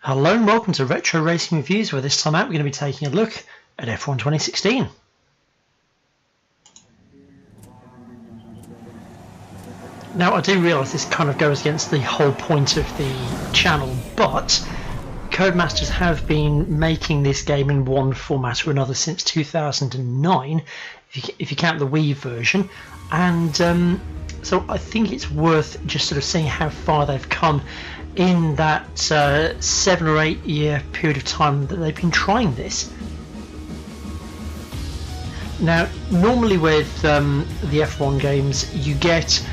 Hello and welcome to Retro Racing Reviews, where this time out we're going to be taking a look at F1 2016. Now I do realise this kind of goes against the whole point of the channel, but Codemasters have been making this game in one format or another since 2009, if you count the Wii version, and so I think it's worth just sort of seeing how far they've come in that 7 or 8 year period of time that they've been trying this. Now, normally with the F1 games, you get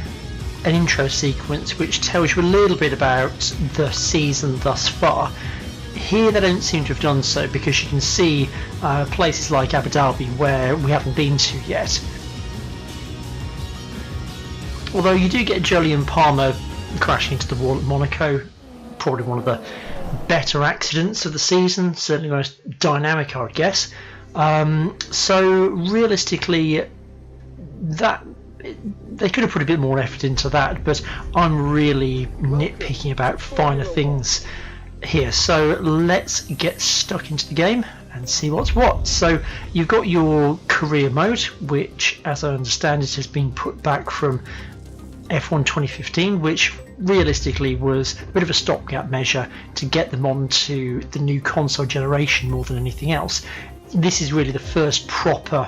an intro sequence which tells you a little bit about the season thus far. Here they don't seem to have done so, because you can see places like Abu Dhabi where we haven't been to yet. Although you do get Jolyon Palmer crashing into the wall at Monaco, probably one of the better accidents of the season, certainly the most dynamic, I would guess. So realistically, that they could have put a bit more effort into that, but I'm really nitpicking about finer things here. So let's get stuck into the game and see what's what. So you've got your career mode, which, as I understand it, has been put back from F1 2015, which realistically was a bit of a stopgap measure to get them onto the new console generation more than anything else. This is really the first proper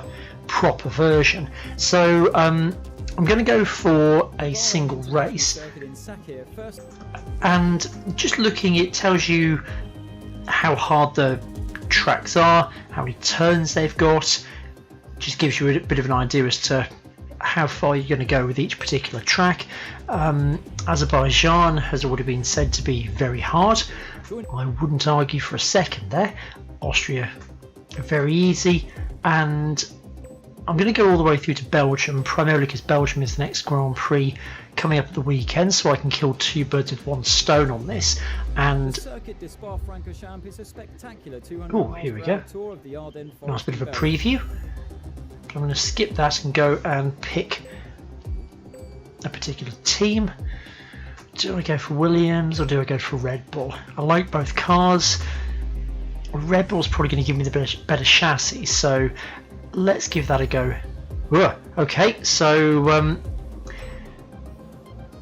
version. So I'm going to go for a single race, and just looking, it tells you how hard the tracks are, how many turns they've got, just gives you a bit of an idea as to how far you're going to go with each particular track. Azerbaijan has already been said to be very hard. I wouldn't argue for a second there. Austria, very easy, and I'm going to go all the way through to Belgium, primarily because Belgium is the next Grand Prix coming up at the weekend, so I can kill two birds with one stone on this. And oh, here we go. Nice bit of a preview. I'm going to skip that and go and pick a particular team. Do I go for Williams or do I go for Red Bull? I like both cars. Red Bull's probably going to give me the better chassis, so let's give that a go. Okay, so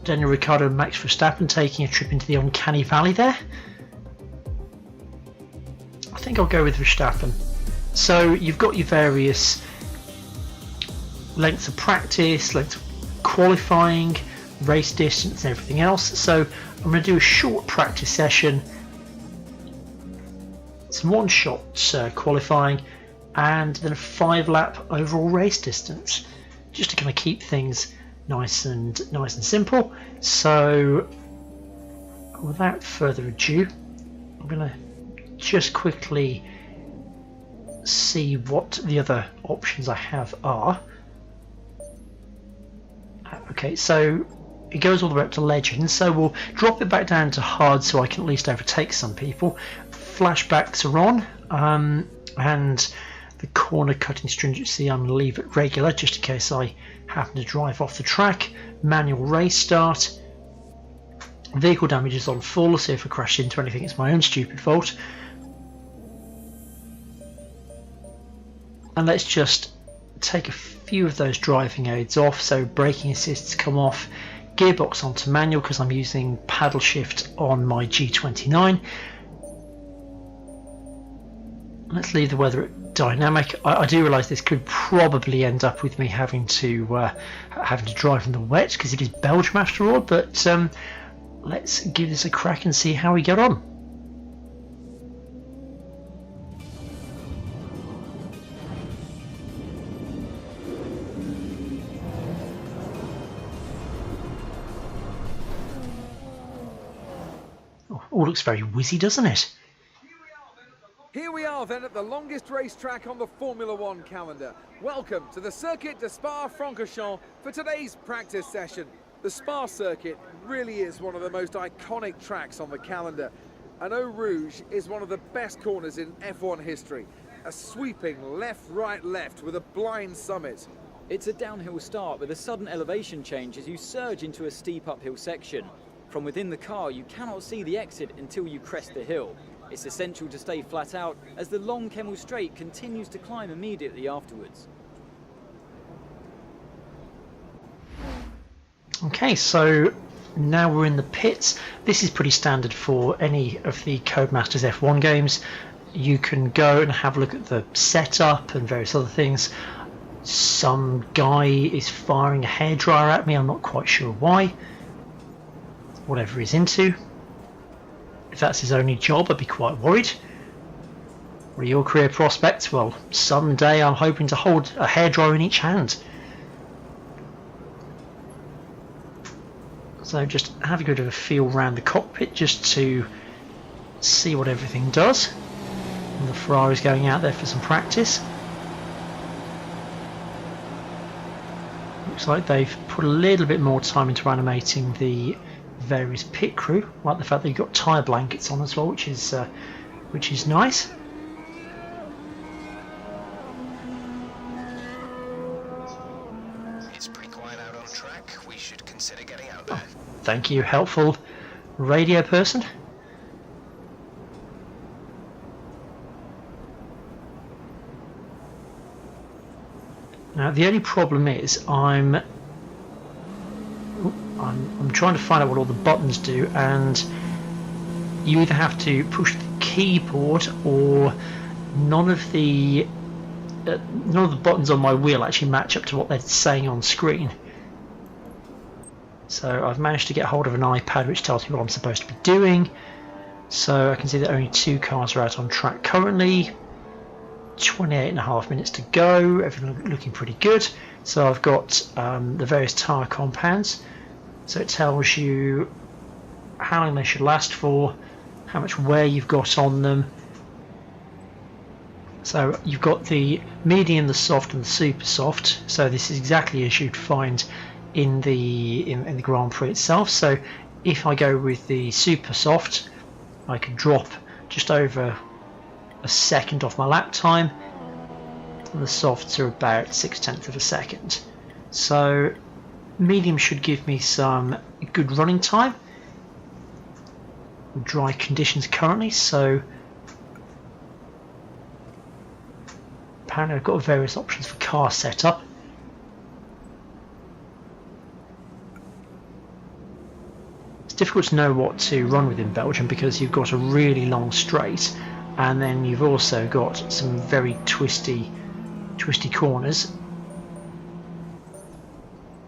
Daniel Ricciardo and Max Verstappen taking a trip into the uncanny valley there. I think I'll go with Verstappen. So you've got your various lengths of practice, lengths of qualifying, race distance and everything else. So I'm going to do a short practice session, some one-shot qualifying, and then a 5-lap overall race distance, just to kind of keep things nice and simple. So without further ado, I'm going to just quickly see what the other options I have are. Okay, so it goes all the way up to legend, so we'll drop it back down to hard so I can at least overtake some people. Flashbacks are on, and the corner cutting stringency I'm going to leave at regular, just in case I happen to drive off the track. Manual race start. Vehicle damage is on full, so if I crash into anything it's my own stupid fault. And let's just take a few of those driving aids off, so braking assists come off, gearbox onto manual because I'm using paddle shift on my G29. Let's leave the weather at dynamic. I do realise this could probably end up with me having to drive in the wet because it is Belgium after all, but let's give this a crack and see how we get on. All looks very whizzy, doesn't it? Here we are then at the longest racetrack on the Formula One calendar. Welcome to the Circuit de Spa-Francorchamps for today's practice session. The Spa circuit really is one of the most iconic tracks on the calendar, and Eau Rouge is one of the best corners in F1 history. A sweeping left, right, left with a blind summit. It's a downhill start with a sudden elevation change as you surge into a steep uphill section. From within the car, you cannot see the exit until you crest the hill. It's essential to stay flat out as the long Kemmel Straight continues to climb immediately afterwards. Okay, so now we're in the pits. This is pretty standard for any of the Codemasters F1 games. You can go and have a look at the setup and various other things. Some guy is firing a hairdryer at me, I'm not quite sure why. Whatever he's into. If that's his only job, I'd be quite worried. What are your career prospects? Well, someday I'm hoping to hold a hairdryer in each hand. So just have a bit of a feel around the cockpit just to see what everything does. And the Ferrari's going out there for some practice. Looks like they've put a little bit more time into animating the various pit crew. I like the fact that you've got tyre blankets on as well, which is nice. It's pretty quiet out on track. We should consider getting out there. Oh, thank you, helpful radio person. Now the only problem is I'm trying to find out what all the buttons do, and you either have to push the keyboard or none of the buttons on my wheel actually match up to what they're saying on screen. So I've managed to get hold of an iPad which tells me what I'm supposed to be doing. So I can see that only 2 cars are out on track currently. 28.5 minutes to go, everything looking pretty good. So I've got the various tyre compounds, so it tells you how long they should last for, how much wear you've got on them. So you've got the medium, the soft and the super soft, so this is exactly as you'd find in the Grand Prix itself. So if I go with the super soft, I can drop just over a second off my lap time, and the softs are about 0.6 of a second. So medium should give me some good running time. Dry conditions currently, so apparently I've got various options for car setup. It's difficult to know what to run with in Belgium because you've got a really long straight, and then you've also got some very twisty corners.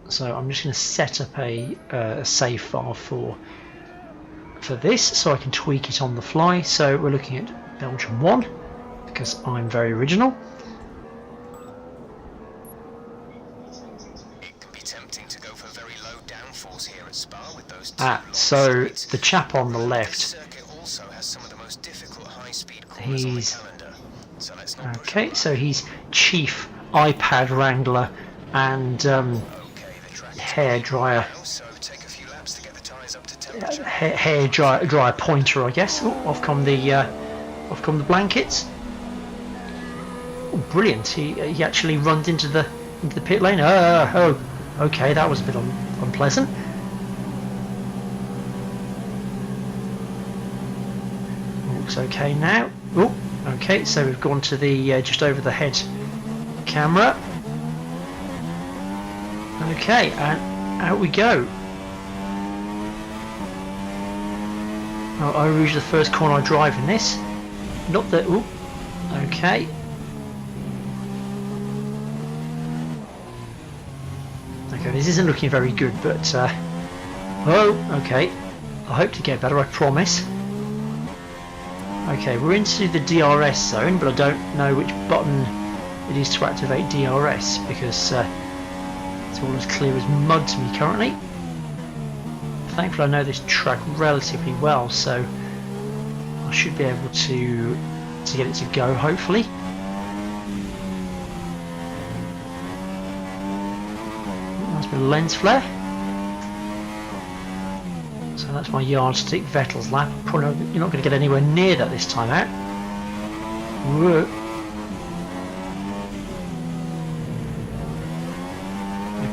So I'm just going to set up a save file for this so I can tweak it on the fly. So we're looking at Belgium 1 because I'm very original. It can be tempting to go for very low downforce here at Spa with those So the chap on the left, also has some of the most difficult high-speed he's so let's not okay. So he's chief iPad wrangler and hair dryer, so take a few laps to get the tires up to temperature. hair dryer pointer, I guess. Oh, off come the blankets. Oh, brilliant! He actually runs into the pit lane. Oh, okay, that was a bit unpleasant. Looks okay now. Oh, okay, so we've gone to the just over the head camera. Okay, and out we go. Eau Rouge is the first corner I drive in this. Not that. Ooh, okay. Okay, this isn't looking very good, but oh, okay. I hope to get better, I promise. Okay, we're into the DRS zone, but I don't know which button it is to activate DRS because it's all as clear as mud to me currently. Thankfully I know this track relatively well, so I should be able to get it to go, hopefully. Nice bit of lens flare. So that's my yardstick Vettel's lap. Probably you're not going to get anywhere near that this time out. Whoa.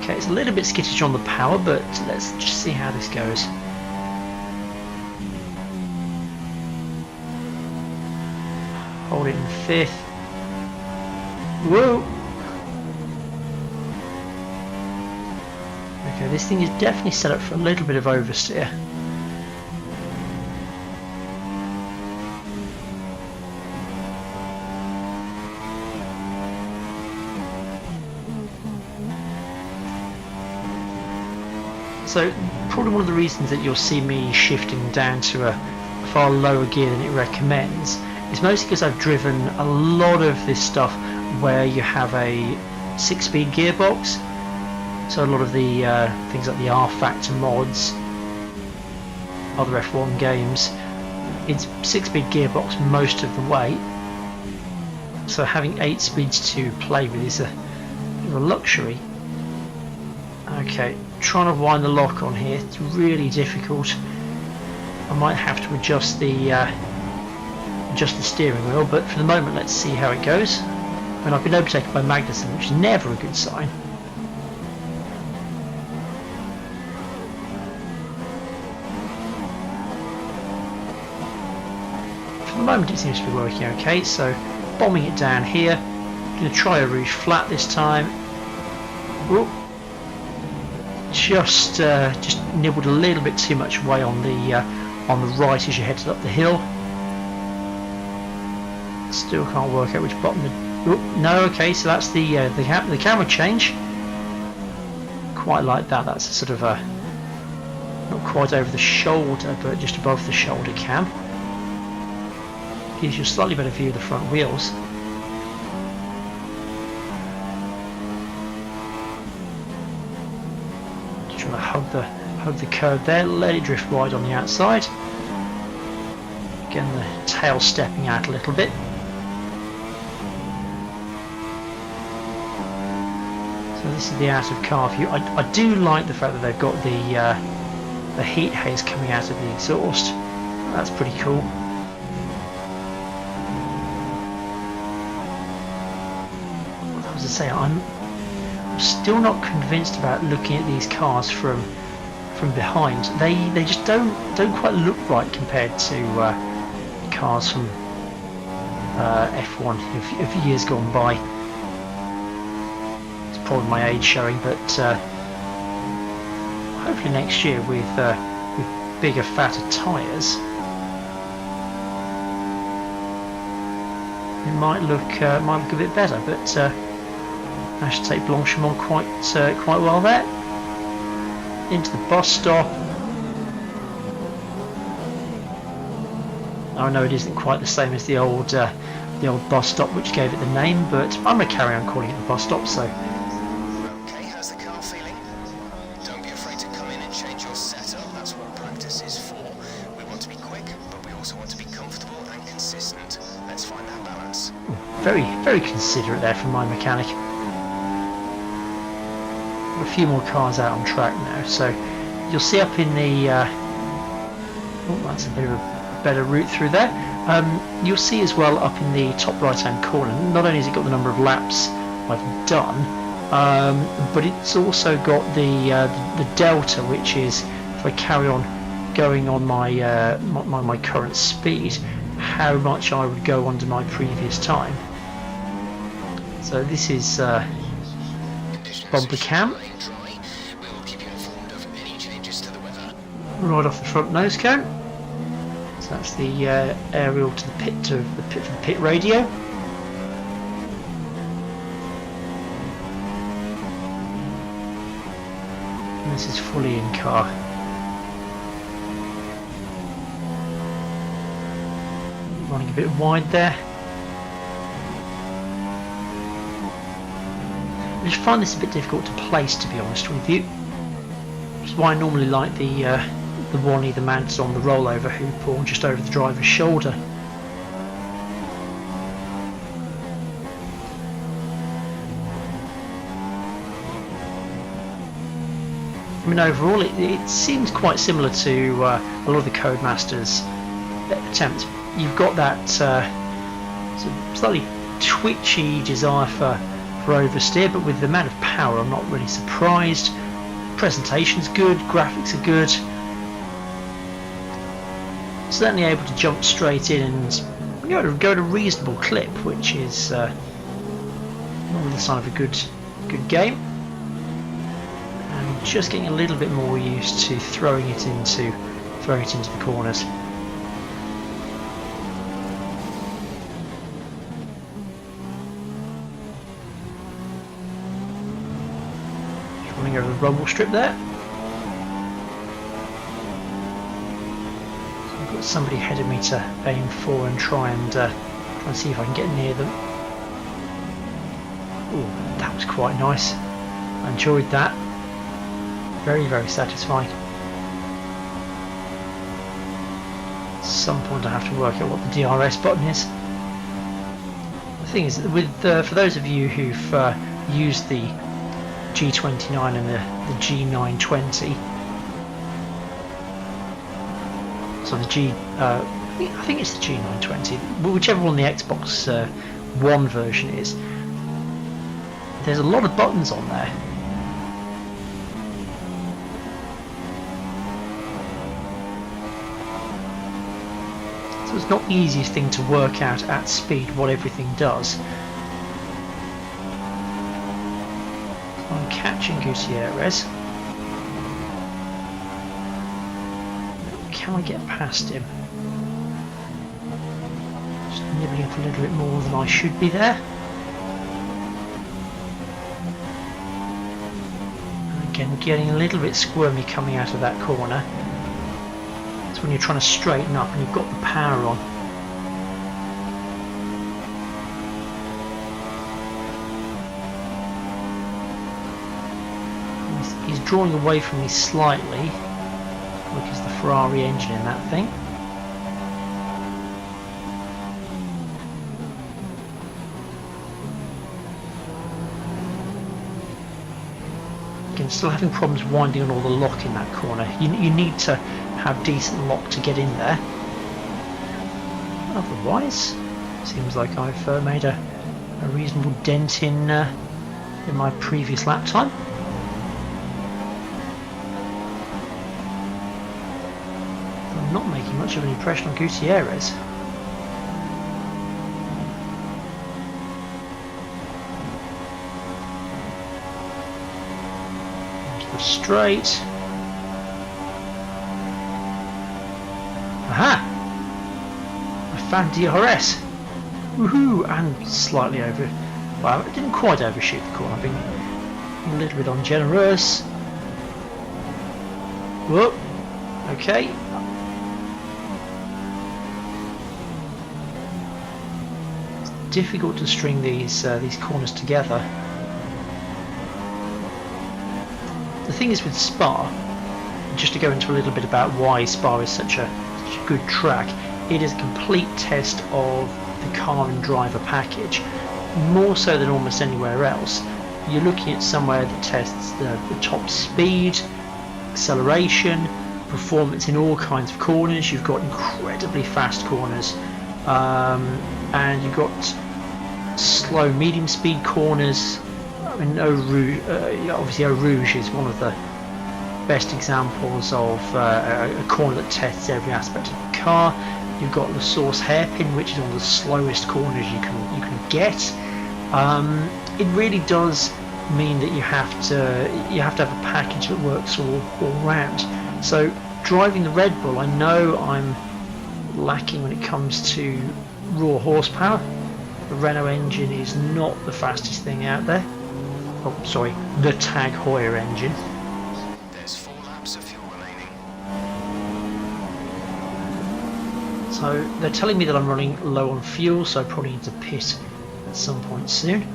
Okay, it's a little bit skittish on the power, but let's just see how this goes. hold it in 5th. Whoa! Okay, this thing is definitely set up for a little bit of oversteer. So probably one of the reasons that you'll see me shifting down to a far lower gear than it recommends is mostly because I've driven a lot of this stuff where you have a 6-speed gearbox. So a lot of the things like the R-Factor mods, other F1 games, it's 6-speed gearbox most of the way. So having 8 speeds to play with is a luxury. Okay, trying to wind the lock on here, it's really difficult. I might have to adjust the steering wheel, but for the moment let's see how it goes. And I've been overtaken by Magnussen, which is never a good sign. For the moment it seems to be working okay, so bombing it down here. I'm going to try a rouge flat this time. Whoop. Just nibbled a little bit too much away on the right as you headed up the hill. Still can't work out which button. No, okay, so that's the camera change. Quite like that. That's a sort of a not quite over the shoulder, but just above the shoulder cam. Gives you a slightly better view of the front wheels. Trying to hug the curb there, let it drift wide on the outside. Again, the tail stepping out a little bit. So this is the out of car view. I do like the fact that they've got the heat haze coming out of the exhaust. That's pretty cool. As I say, I'm still not convinced about looking at these cars from behind. They just don't quite look right compared to cars from F1 of years gone by. It's probably my age showing, but hopefully next year with bigger, fatter tyres, it might look a bit better. But I should take Blanchimont quite well there. Into the bus stop. I know it isn't quite the same as the old bus stop which gave it the name, but I'm going to carry on calling it the bus stop. So. Okay, how's the car feeling? Don't be afraid to come in and change your setup. That's what practice is for. We want to be quick, but we also want to be comfortable and consistent. Let's find that balance. Very, very considerate there from my mechanic. A few more cars out on track now, so you'll see up in the that's a bit of a better route through there. You'll see as well up in the top right hand corner, not only has it got the number of laps I've done, but it's also got the delta, which is if I carry on going on my current speed, how much I would go under my previous time. So this is bumper cam. Right off the front nose cone. So that's the aerial to the pit radio. And this is fully in car. Running a bit wide there. I just find this a bit difficult to place, to be honest with you. Which is why I normally like the one either mounted on the rollover hoop or just over the driver's shoulder. I mean, overall it seems quite similar to a lot of the Codemasters attempts. You've got that sort of slightly twitchy desire for oversteer, but with the amount of power I'm not really surprised. Presentation's good, graphics are good. Certainly able to jump straight in and go at a reasonable clip, which is normally the sign of a good game. And just getting a little bit more used to throwing it into the corners. Just running over the rumble strip there. So I've got somebody ahead of me to aim for and try and see if I can get near them. Ooh, that was quite nice. I enjoyed that. Very, very satisfying. At some point I have to work out what the DRS button is. The thing is, with for those of you who've used the G29 and the G920, so the I think it's the G920, whichever one the Xbox One version is, there's a lot of buttons on there. So it's not the easiest thing to work out at speed what everything does. I'm catching Gutierrez. Can I get past him? Just nibbling up a little bit more than I should be there. And again, getting a little bit squirmy coming out of that corner. It's when you're trying to straighten up and you've got the power on. He's drawing away from me slightly. Look, is the Ferrari engine in that thing. Again, still having problems winding on all the lock in that corner. You need to have decent lock to get in there. Otherwise, seems like I've made a reasonable dent in my previous lap time. Not making much of an impression on Gutierrez. Into the straight. Aha! I found DRS. Woohoo! And slightly over. Well, I didn't quite overshoot the corner. I've been a little bit ungenerous. Whoop. Okay. Difficult to string these corners together. The thing is with Spa, just to go into a little bit about why Spa is such a good track, it is a complete test of the car and driver package, more so than almost anywhere else. You're looking at somewhere that tests the top speed, acceleration, performance in all kinds of corners. You've got incredibly fast corners, and you've got slow medium speed corners. I mean, obviously Eau Rouge is one of the best examples of a corner that tests every aspect of the car. You've got the Source hairpin, which is one of the slowest corners you can get. It really does mean that you have to have a package that works all round. So driving the Red Bull, I know I'm lacking when it comes to raw horsepower. The Renault engine is not the fastest thing out there. Oh, sorry, the Tag Heuer engine. There's 4 laps of fuel remaining. So they're telling me that I'm running low on fuel, so I probably need to pit at some point soon.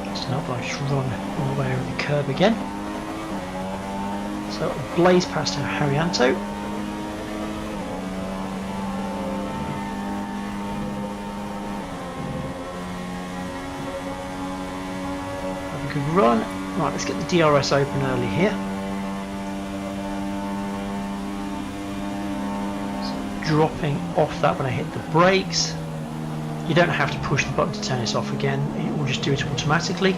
Just enough, I just run all the way over the curb again. So blaze past Harrianto. Good run. Right, let's get the DRS open early here. So dropping off that when I hit the brakes. You don't have to push the button to turn this off again, it will just do it automatically.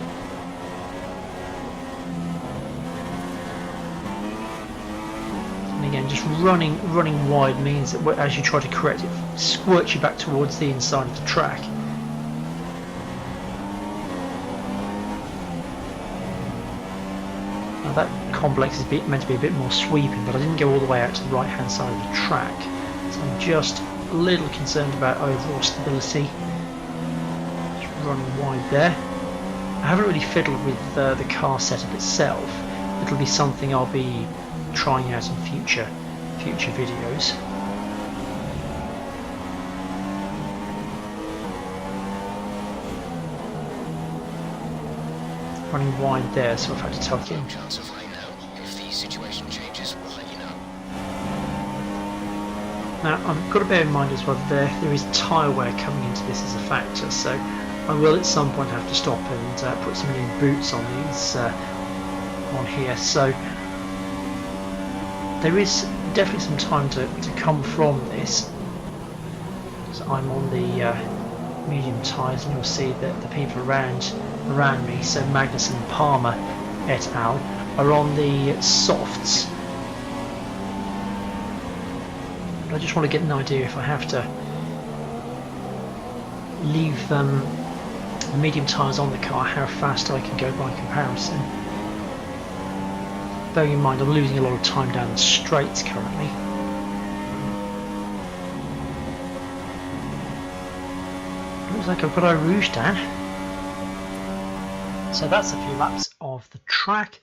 And again, just running wide means that as you try to correct it, squirts you back towards the inside of the track. Now that complex is meant to be a bit more sweeping, but I didn't go all the way out to the right hand side of the track, so I'm just a little concerned about overall stability. Just running wide there. I haven't really fiddled with the car setup itself. It'll be something I'll be trying out in future videos. Running wide there, so I've had to tuck in. Chance of rain now. If the situation changes, we'll let you know. Now I've got to bear in mind as well that there is tyre wear coming into this as a factor, so I will at some point have to stop and put some new boots on these on here. So there is definitely some time to come from this. So I'm on the medium tyres, and you'll see that the people around me, so Magnus and Palmer et al, are on the softs. But I just want to get an idea if I have to leave the medium tyres on the car, how fast I can go by comparison. Bearing in mind I'm losing a lot of time down the straights currently. Looks like I've got a rouge down. So that's a few laps of the track.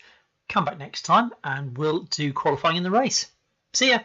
Come back next time and we'll do qualifying in the race. See ya!